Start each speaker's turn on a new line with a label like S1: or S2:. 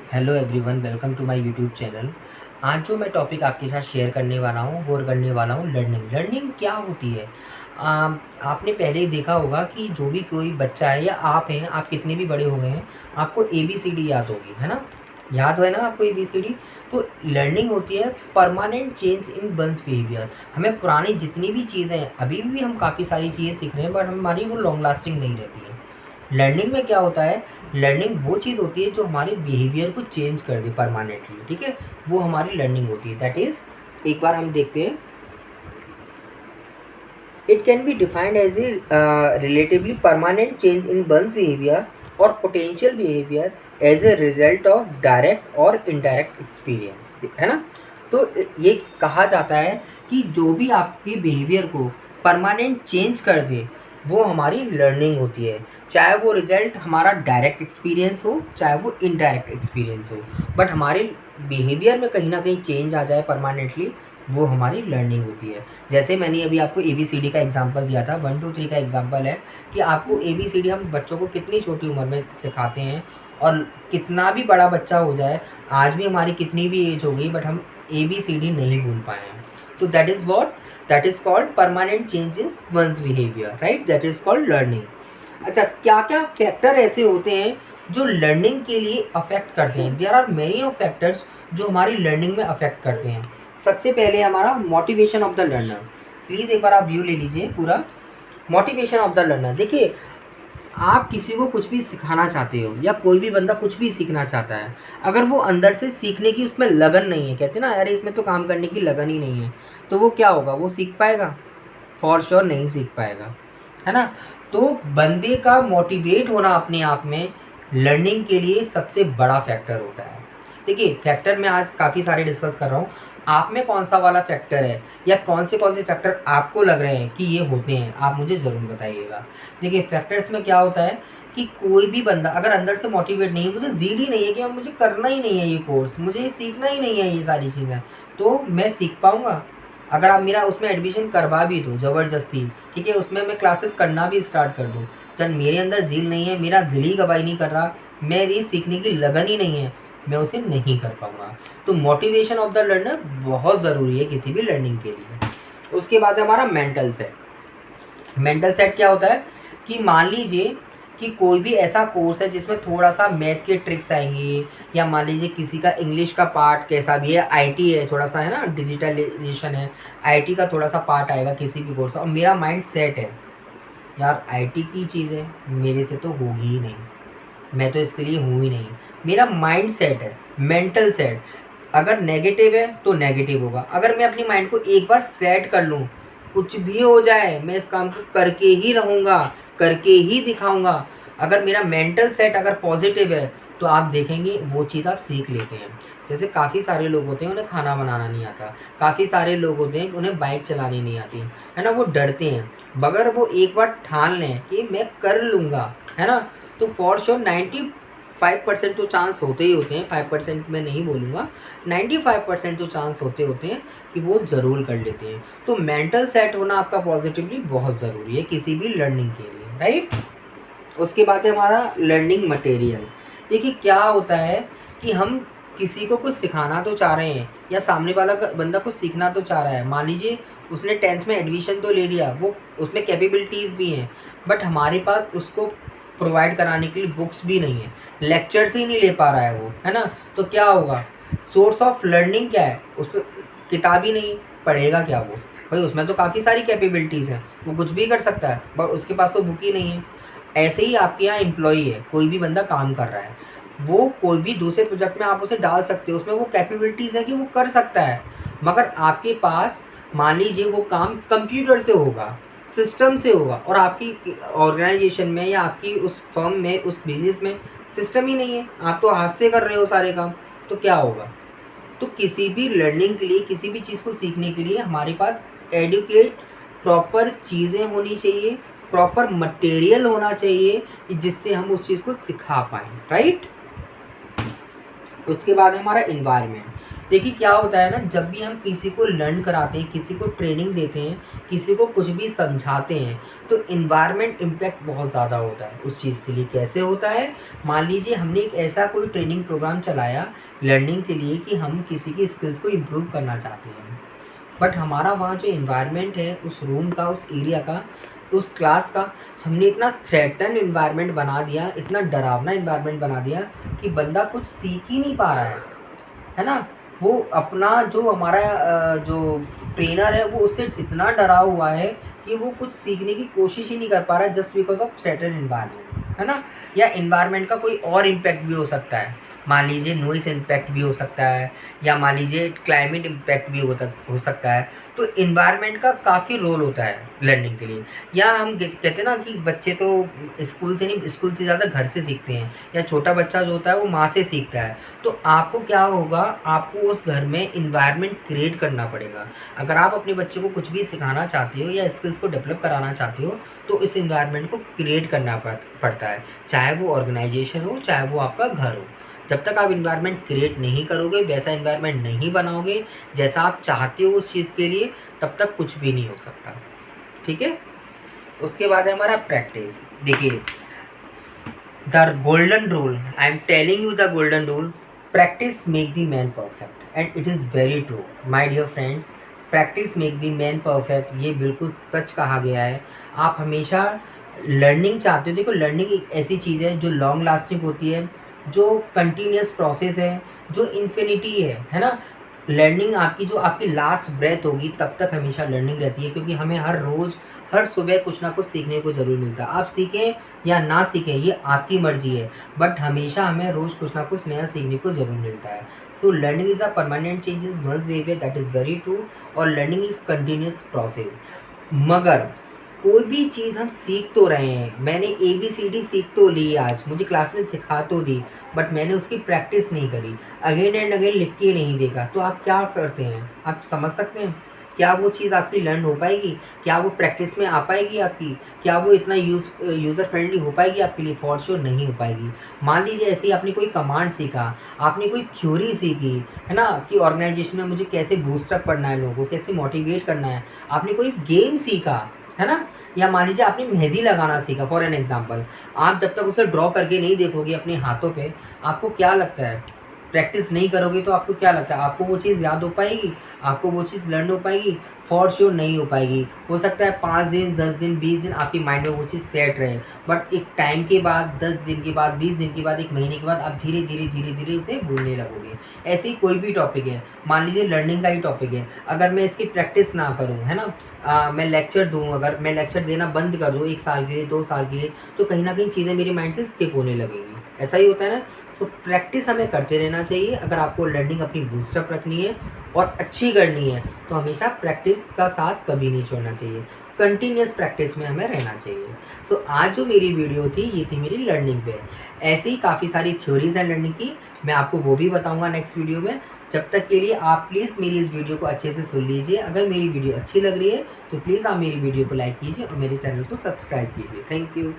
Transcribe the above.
S1: Hello everyone, welcome to my YouTube channel. आज जो मैं टॉपिक आपके साथ शेयर करने वाला हूँ वो करने वाला हूँ लर्निंग क्या होती है। आपने पहले ही देखा होगा कि जो भी कोई बच्चा है या आप हैं, आप कितने भी बड़े हो गए हैं, आपको ABCD याद होगी, है ना। याद है ना आपको ABCD। तो लर्निंग होती है permanent change in one's behaviour. हमें पुरानी जितनी भी चीज़ें हैं, अभी भी हम काफ़ी सारी चीज़ें सीख रहे हैं, बट हमारी वो लॉन्ग लास्टिंग नहीं रहती है। लर्निंग में क्या होता है, लर्निंग वो चीज़ होती है जो हमारे बिहेवियर को चेंज कर दे परमानेंटली, ठीक है। वो हमारी लर्निंग होती है। दैट इज, एक बार हम देखते हैं, it can be defined as a relatively permanent change in one's behaviour और potential behaviour as a result of direct और इनडायरेक्ट एक्सपीरियंस, है ना। तो ये कहा जाता है कि जो भी आपके बिहेवियर को परमानेंट चेंज कर दे वो हमारी लर्निंग होती है। चाहे वो रिजल्ट हमारा डायरेक्ट एक्सपीरियंस हो, चाहे वो इनडायरेक्ट एक्सपीरियंस हो, बट हमारे बिहेवियर में कहीं ना कहीं चेंज आ जाए परमानेंटली, वो हमारी लर्निंग होती है। जैसे मैंने अभी आपको ABCD का एग्जांपल दिया था, 1 2 3 का एग्जांपल है कि आपको ABCD हम बच्चों को कितनी छोटी उम्र में सिखाते हैं, और कितना भी बड़ा बच्चा हो जाए, आज भी हमारी कितनी भी एज हो गई, बट हम ABCD नहीं भूल पाए हैं। तो that is what, that is called permanent changes one's behaviour, right. That is called learning. अच्छा, क्या क्या फैक्टर ऐसे होते हैं जो लर्निंग के लिए अफेक्ट करते हैं। There are many of factors जो हमारी लर्निंग में अफेक्ट करते हैं। सबसे पहले हमारा motivation of the learner. Please एक बार आप व्यू ले लीजिए पूरा। मोटिवेशन ऑफ द लर्नर, देखिए, आप किसी को कुछ भी सिखाना चाहते हो या कोई भी बंदा कुछ भी सीखना चाहता है, अगर वो अंदर से सीखने की उसमें लगन नहीं है, कहते हैं ना, अरे इसमें तो काम करने की लगन ही नहीं है, तो वो क्या होगा, वो सीख पाएगा? फॉर श्योर नहीं सीख पाएगा, है ना। तो बंदे का मोटिवेट होना अपने आप में लर्निंग के लिए सबसे बड़ा फैक्टर होता है। देखिए, फैक्टर मैं आज काफ़ी सारे डिस्कस कर रहा हूँ, आप में कौन सा वाला फैक्टर है या कौन से फैक्टर आपको लग रहे हैं कि ये होते हैं, आप मुझे ज़रूर बताइएगा। देखिए, फैक्टर्स में क्या होता है कि कोई भी बंदा अगर अंदर से मोटिवेट नहीं है, मुझे ज़ील ही नहीं है कि अब मुझे करना ही नहीं है ये कोर्स, मुझे ये सीखना ही नहीं है ये सारी चीज़ें, तो मैं सीख पाऊँगा? अगर आप मेरा उसमें एडमिशन करवा भी दो ज़बरदस्ती, ठीक है, उसमें मैं क्लासेस करना भी स्टार्ट कर दूँ, जब मेरे अंदर ज़ील नहीं है, मेरा दिल ही गवाही नहीं कर रहा, मेरी सीखने की लगन ही नहीं है, मैं उसे नहीं कर पाऊँगा। तो मोटिवेशन ऑफ द लर्नर बहुत ज़रूरी है किसी भी लर्निंग के लिए। उसके बाद है हमारा मेंटल सेट। मेंटल सेट क्या होता है कि मान लीजिए कि कोई भी ऐसा कोर्स है जिसमें थोड़ा सा मैथ के ट्रिक्स आएंगी, या मान लीजिए किसी का इंग्लिश का पार्ट कैसा भी है, IT है थोड़ा सा, है ना, डिजिटलाइजेशन है, IT का थोड़ा सा पार्ट आएगा किसी भी कोर्स, और मेरा माइंड सेट है यार IT की चीज़ें मेरे से तो होगी ही नहीं, मैं तो इसके लिए हूँ ही नहीं। मेरा माइंड सेट है, मेंटल सेट, अगर नेगेटिव है तो नेगेटिव होगा। अगर मैं अपनी माइंड को एक बार सेट कर लूँ, कुछ भी हो जाए मैं इस काम को करके ही रहूँगा, करके ही दिखाऊँगा। अगर मेरा मेंटल सेट अगर पॉजिटिव है तो आप देखेंगे वो चीज़ आप सीख लेते हैं। जैसे काफ़ी सारे लोग होते हैं उन्हें खाना बनाना नहीं आता, काफ़ी सारे लोग होते हैं उन्हें बाइक चलानी नहीं आती, है ना, वो डरते हैं। मगर वो एक बार ठान लें कि मैं कर लूँगा, है ना, तो फॉर श्योर 95% तो चांस होते ही होते हैं, 5% मैं नहीं बोलूँगा, 95% तो चांस होते हैं कि वो ज़रूर कर लेते हैं। तो मेंटल सेट होना आपका पॉजिटिवली बहुत ज़रूरी है किसी भी लर्निंग के लिए, राइट। उसके बाद है हमारा लर्निंग मटेरियल। देखिए, क्या होता है कि हम किसी को कुछ सिखाना तो चाह रहे हैं, या सामने वाला बंदा कुछ सीखना तो चाह रहा है, मान लीजिए उसने 10th में एडमिशन तो ले लिया, वो उसमें कैपेबिलिटीज़ भी हैं, बट हमारे पास उसको प्रोवाइड कराने के लिए बुक्स भी नहीं है, लेक्चर्स ही नहीं ले पा रहा है वो, है ना। तो क्या होगा, सोर्स ऑफ लर्निंग क्या है, उस पर किताब ही नहीं, पढ़ेगा क्या वो? भाई उसमें तो काफ़ी सारी कैपेबिलिटीज़ हैं, वो कुछ भी कर सकता है, बट उसके पास तो बुक ही नहीं है। ऐसे ही आपके यहाँ एम्प्लॉई है, कोई भी बंदा काम कर रहा है, वो कोई भी दूसरे प्रोजेक्ट में आप उसे डाल सकते हो, उसमें वो कैपेबिलिटीज़ है कि वो कर सकता है, मगर आपके पास मान लीजिए वो काम कंप्यूटर से होगा, सिस्टम से होगा, और आपकी ऑर्गेनाइजेशन में या आपकी उस फर्म में, उस बिजनेस में सिस्टम ही नहीं है, आप तो हाथ से कर रहे हो सारे काम, तो क्या होगा। तो किसी भी लर्निंग के लिए, किसी भी चीज़ को सीखने के लिए हमारे पास एडुकेट प्रॉपर चीज़ें होनी चाहिए, प्रॉपर मटेरियल होना चाहिए कि जिससे हम उस चीज़ को सिखा पाएँ, राइट। उसके बाद है हमारा इन्वायरमेंट। देखिए क्या होता है ना, जब भी हम किसी को लर्न कराते हैं, किसी को ट्रेनिंग देते हैं, किसी को कुछ भी समझाते हैं, तो इन्वायरमेंट इम्पैक्ट बहुत ज़्यादा होता है उस चीज़ के लिए। कैसे होता है, मान लीजिए हमने एक ऐसा कोई ट्रेनिंग प्रोग्राम चलाया लर्निंग के लिए कि हम किसी की स्किल्स को इम्प्रूव करना चाहते हैं, बट हमारा वहाँ जो इन्वायरमेंट है, उस रूम का, उस एरिया का, उस क्लास का, हमने इतना थ्रेटन इन्वायरमेंट बना दिया, इतना डरावना इन्वायरमेंट बना दिया कि बंदा कुछ सीख ही नहीं पा रहा है ना। वो अपना जो हमारा जो ट्रेनर है वो उससे इतना डरा हुआ है कि वो कुछ सीखने की कोशिश ही नहीं कर पा रहा है, just because of threaten environment, है ना। या इन्वायरमेंट का कोई और इम्पैक्ट भी हो सकता है, मान लीजिए नॉइस इम्पैक्ट भी हो सकता है, या मान लीजिए क्लाइमेट इम्पैक्ट भी हो सकता है। तो इन्वायरमेंट का काफ़ी रोल होता है लर्निंग के लिए। या हम कहते हैं ना कि बच्चे तो स्कूल से नहीं, स्कूल से ज़्यादा घर से सीखते हैं, या छोटा बच्चा जो होता है वो माँ से सीखता है। तो आपको क्या होगा, आपको उस घर में इन्वायरमेंट क्रिएट करना पड़ेगा। अगर आप अपने बच्चे को कुछ भी सिखाना चाहते हो या स्किल्स को डेवलप कराना चाहते हो, तो इस इन्वायरमेंट को क्रिएट करना पड़ता है, चाहे वो ऑर्गेनाइजेशन हो, चाहे वो आपका घर हो। जब तक आप इन्वायरमेंट क्रिएट नहीं करोगे, वैसा इन्वायरमेंट नहीं बनाओगे जैसा आप चाहते हो उस चीज़ के लिए, तब तक कुछ भी नहीं हो सकता। ठीक है। उसके बाद है हमारा प्रैक्टिस। देखिए the golden rule, I am telling you the golden rule, practice make the man perfect, and it is very true my dear friends. Practice make the man perfect, ये बिल्कुल सच कहा गया है। आप हमेशा लर्निंग चाहते हो, देखो लर्निंग एक ऐसी चीज़ है जो लॉन्ग लास्टिंग होती है, जो कंटिन्यूस प्रोसेस है, जो इन्फिनिटी है ना। लर्निंग आपकी जो आपकी लास्ट ब्रेथ होगी तब तक हमेशा लर्निंग रहती है, क्योंकि हमें हर रोज़ हर सुबह कुछ ना कुछ सीखने को ज़रूर मिलता है। आप सीखें या ना सीखें ये आपकी मर्ज़ी है, बट हमेशा हमें रोज़ कुछ ना कुछ नया सीखने को ज़रूर मिलता है। So learning is a permanent change is one's behaviour, that is very true. और लर्निंग इज़ कंटिन्यूस प्रोसेस। मगर कोई भी चीज़ हम सीख तो रहे हैं, मैंने ABCD सीख तो ली आज, मुझे क्लास में सिखा तो दी, बट मैंने उसकी प्रैक्टिस नहीं करी, अगेन एंड अगेन लिख के नहीं देखा, तो आप क्या करते हैं, आप समझ सकते हैं क्या वो चीज़ आपकी लर्न हो पाएगी, क्या वो प्रैक्टिस में आ पाएगी आपकी, क्या वो इतना यूज़र फ्रेंडली हो पाएगी आपके लिए? फॉर श्योर नहीं हो पाएगी। मान लीजिए ऐसे ही आपने कोई कमांड सीखा, आपने कोई थ्योरी सीखी, है ना, कि ऑर्गेनाइजेशन में मुझे कैसे बूस्टअप करना है, लोगों को कैसे मोटिवेट करना है, आपने कोई गेम सीखा, है ना, या मान लीजिए आपने मेहंदी लगाना सीखा फॉर एन एग्जांपल। आप जब तक उसे ड्रॉ करके नहीं देखोगे अपने हाथों पे, आपको क्या लगता है, प्रैक्टिस नहीं करोगे तो आपको क्या लगता है आपको वो चीज़ याद हो पाएगी, आपको वो चीज़ लर्न हो पाएगी? फॉर श्योर नहीं हो पाएगी। हो सकता है 5 दिन, 10 दिन, 20 दिन आपकी माइंड में वो चीज़ सेट रहे, बट एक टाइम के बाद, 10 दिन के बाद, 20 दिन के बाद, 1 महीने के बाद आप धीरे धीरे धीरे धीरे उसे भूलने लगोगे। ऐसे ही कोई भी टॉपिक है, मान लीजिए लर्निंग का ही टॉपिक है, अगर मैं इसकी प्रैक्टिस ना करूँ, है ना, मैं लेक्चर दूँ, अगर मैं लेक्चर देना बंद कर दूँ 1 साल के लिए, 2 साल के लिए, तो कहीं ना कहीं चीज़ें मेरे माइंड से स्किप होने लगेंगी। ऐसा ही होता है ना। सो प्रैक्टिस हमें करते रहना चाहिए। अगर आपको लर्निंग अपनी बूस्टअप रखनी है और अच्छी करनी है, तो हमेशा प्रैक्टिस का साथ कभी नहीं छोड़ना चाहिए, कंटिन्यूस प्रैक्टिस में हमें रहना चाहिए। सो आज जो मेरी वीडियो थी ये थी मेरी लर्निंग पे। ऐसी ही काफ़ी सारी थ्योरीज हैं लर्निंग की, मैं आपको वो भी बताऊंगा नेक्स्ट वीडियो में। जब तक के लिए आप प्लीज़ मेरी इस वीडियो को अच्छे से सुन लीजिए। अगर मेरी वीडियो अच्छी लग रही है तो प्लीज़ आप मेरी वीडियो को लाइक कीजिए और मेरे चैनल को सब्सक्राइब कीजिए। Thank you.